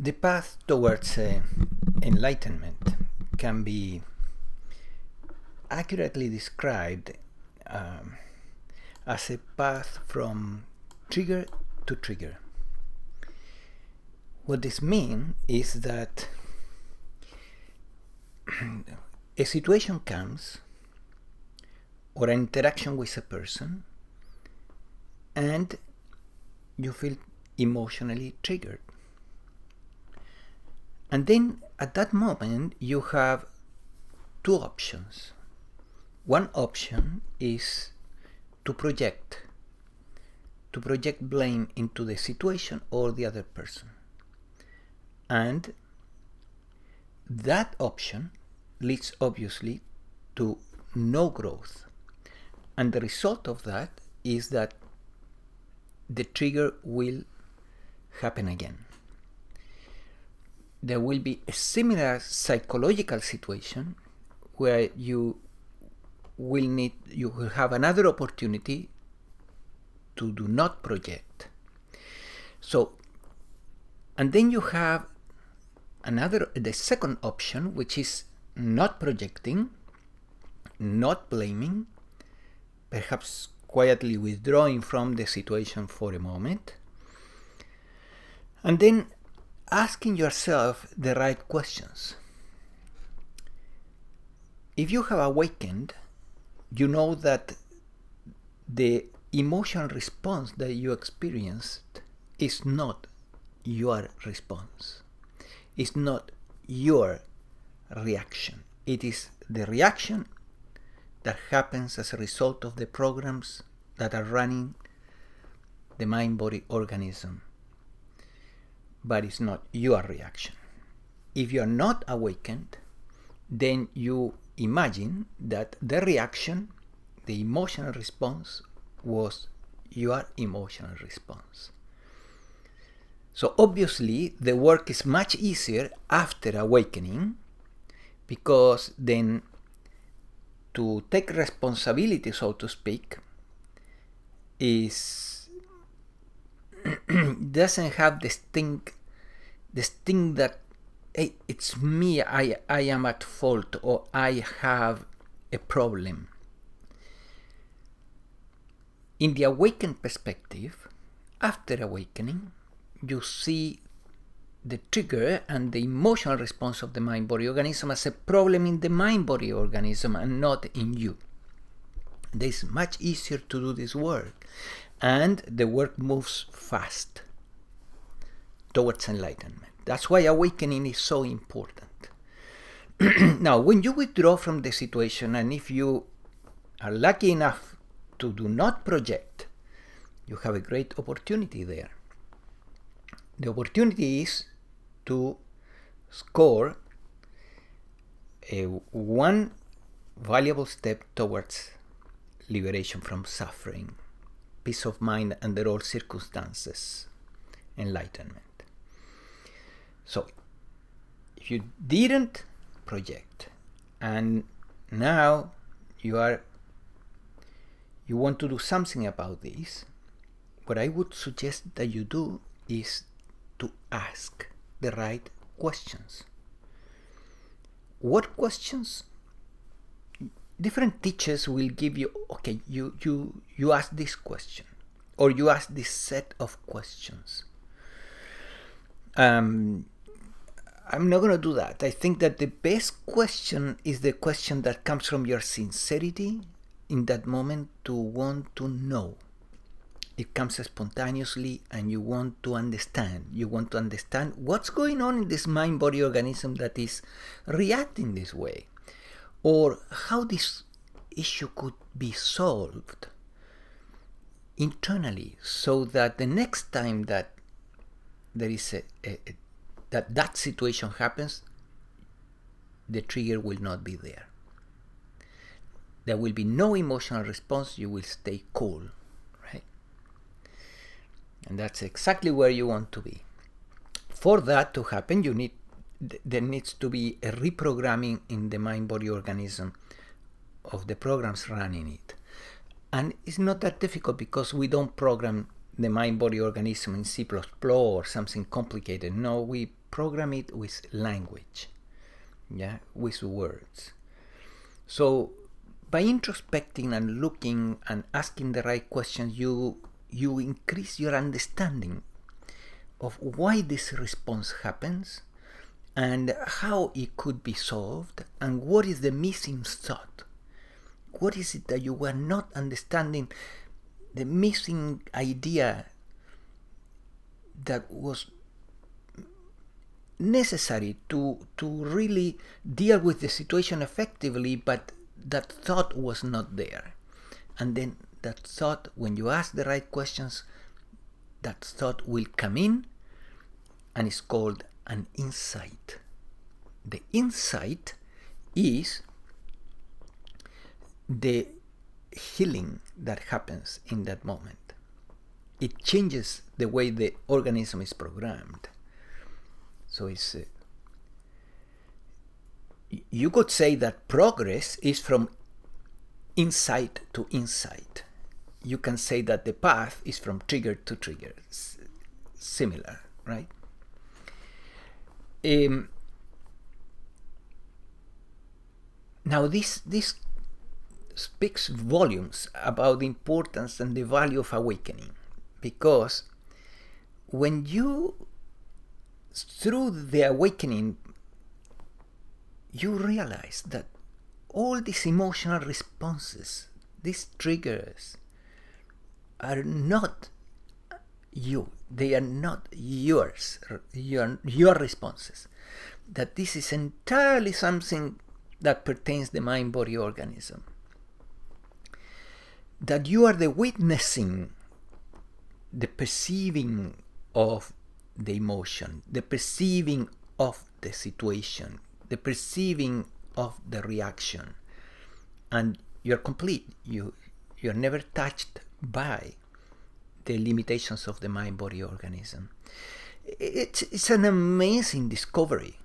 The path towards enlightenment can be accurately described as a path from trigger to trigger. What this means is that a situation comes, or an interaction with a person, and you feel emotionally triggered. And then at that moment you have two options. One option is to project blame into the situation or the other person. And that option leads obviously to no growth. And the result of that is that the trigger will happen again. There will be a similar psychological situation where you will have another opportunity to do not project. So, and then you have the second option, which is not projecting, not blaming, perhaps quietly withdrawing from the situation for a moment, and then asking yourself the right questions. If you have awakened, you know that the emotional response that you experienced is not your response. It's not your reaction. It is the reaction that happens as a result of the programs that are running the mind-body organism. But it's not your reaction. If you are not awakened, then you imagine that the reaction, the emotional response, was your emotional response. So obviously the work is much easier after awakening, because then to take responsibility, so to speak, is doesn't have this thing that, hey, it's me, I am at fault, or I have a problem. In the awakened perspective, after awakening, you see the trigger and the emotional response of the mind-body organism as a problem in the mind-body organism and not in you. It is much easier to do this work, and the work moves fast towards enlightenment. That's why awakening is so important. Now, when you withdraw from the situation, and if you are lucky enough to do not project, you have a great opportunity there. The opportunity is to score one valuable step towards liberation from suffering, peace of mind under all circumstances, enlightenment. So, if you didn't project, and now you want to do something about this, what I would suggest that you do is to ask the right questions. What questions? Different teachers will give you, okay, you ask this question, or you ask this set of questions. I'm not going to do that. I think that the best question is the question that comes from your sincerity in that moment to want to know. It comes spontaneously, and you want to understand. You want to understand what's going on in this mind-body organism that is reacting this way, or how this issue could be solved internally, so that the next time that there is that situation happens, the trigger will not be there. There will be no emotional response. You will stay cool, right? And that's exactly where you want to be. For that to happen, there needs to be a reprogramming in the mind-body organism of the programs running it. And it's not that difficult, because we don't program the mind-body organism in C++ or something complicated. No, we program it with language, with words. So by introspecting and looking and asking the right questions, you increase your understanding of why this response happens and how it could be solved, and what is the missing thought. What is it that you were not understanding, the missing idea that was necessary to really deal with the situation effectively, but that thought was not there. And then that thought, when you ask the right questions, that thought will come in, and it's called an insight. The insight is the healing that happens in that moment. It changes the way the organism is programmed. So it's you could say that progress is from insight to insight. You can say that the path is from trigger to trigger. It's similar, right? Now this speaks volumes about the importance and the value of awakening, because when you, through the awakening, you realize that all these emotional responses, these triggers, are not you. They are not yours, your responses. That this is entirely something that pertains to the mind-body organism. That you are the witnessing, the perceiving of the emotion, the perceiving of the situation, the perceiving of the reaction, and you're complete. You're never touched by the limitations of the mind-body organism. It's an amazing discovery,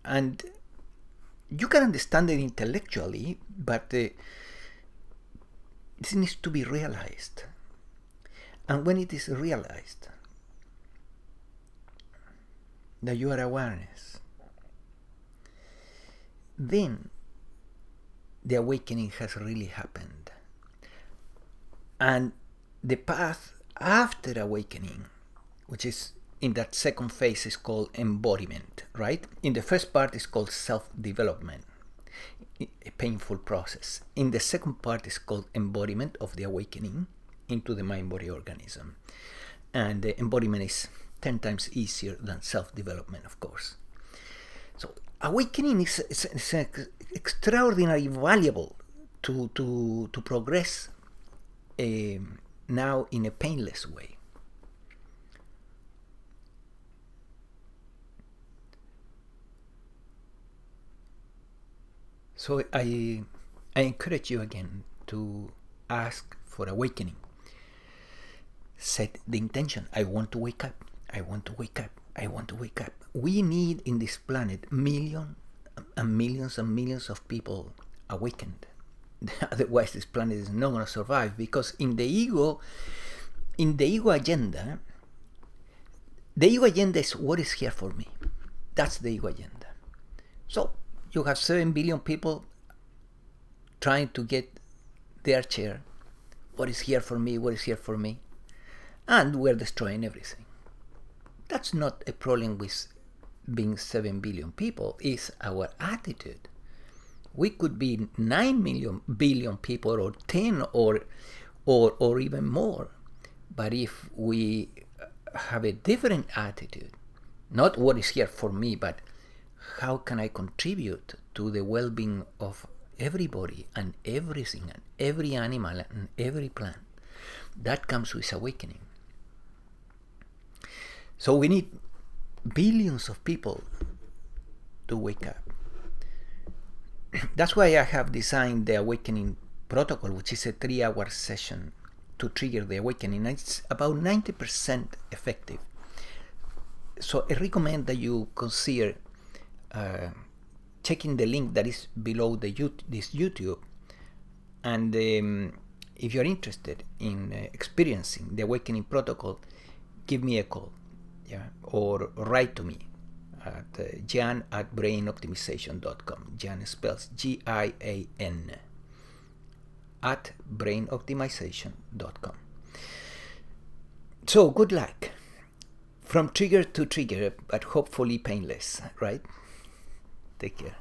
and you can understand it intellectually, but this needs to be realized. And when it is realized that you are awareness, then the awakening has really happened. And the path after awakening, which is in that second phase, is called embodiment, right? In the first part is called self-development, a painful process. In the second part is called embodiment of the awakening into the mind-body organism. And the embodiment is 10 times easier than self-development, of course. So awakening is extraordinarily valuable to progress now in a painless way. So I encourage you again to ask for awakening. Set the intention. I want to wake up. I want to wake up. I want to wake up. We need in this planet millions and millions and millions of people awakened. Otherwise this planet is not going to survive, because in the ego agenda, the ego agenda is what is here for me. That's the ego agenda. So you have 7 billion people trying to get their share. What is here for me? What is here for me? And we're destroying everything. That's not a problem with being 7 billion people. It's our attitude. We could be 9 billion people, or 10, or even more. But if we have a different attitude, not what is here for me, but how can I contribute to the well-being of everybody and everything and every animal and every plant, that comes with awakening. So we need billions of people to wake up. That's why I have designed the awakening protocol, which is a 3-hour session to trigger the awakening. It's about 90% effective. So I recommend that you consider checking the link that is below this YouTube, and if you're interested in experiencing the awakening protocol, give me a call, or write to me at Gian@brainoptimization.com. Gian spells Gian at brainoptimization.com. So good luck. From trigger to trigger, but hopefully painless, right? Take care.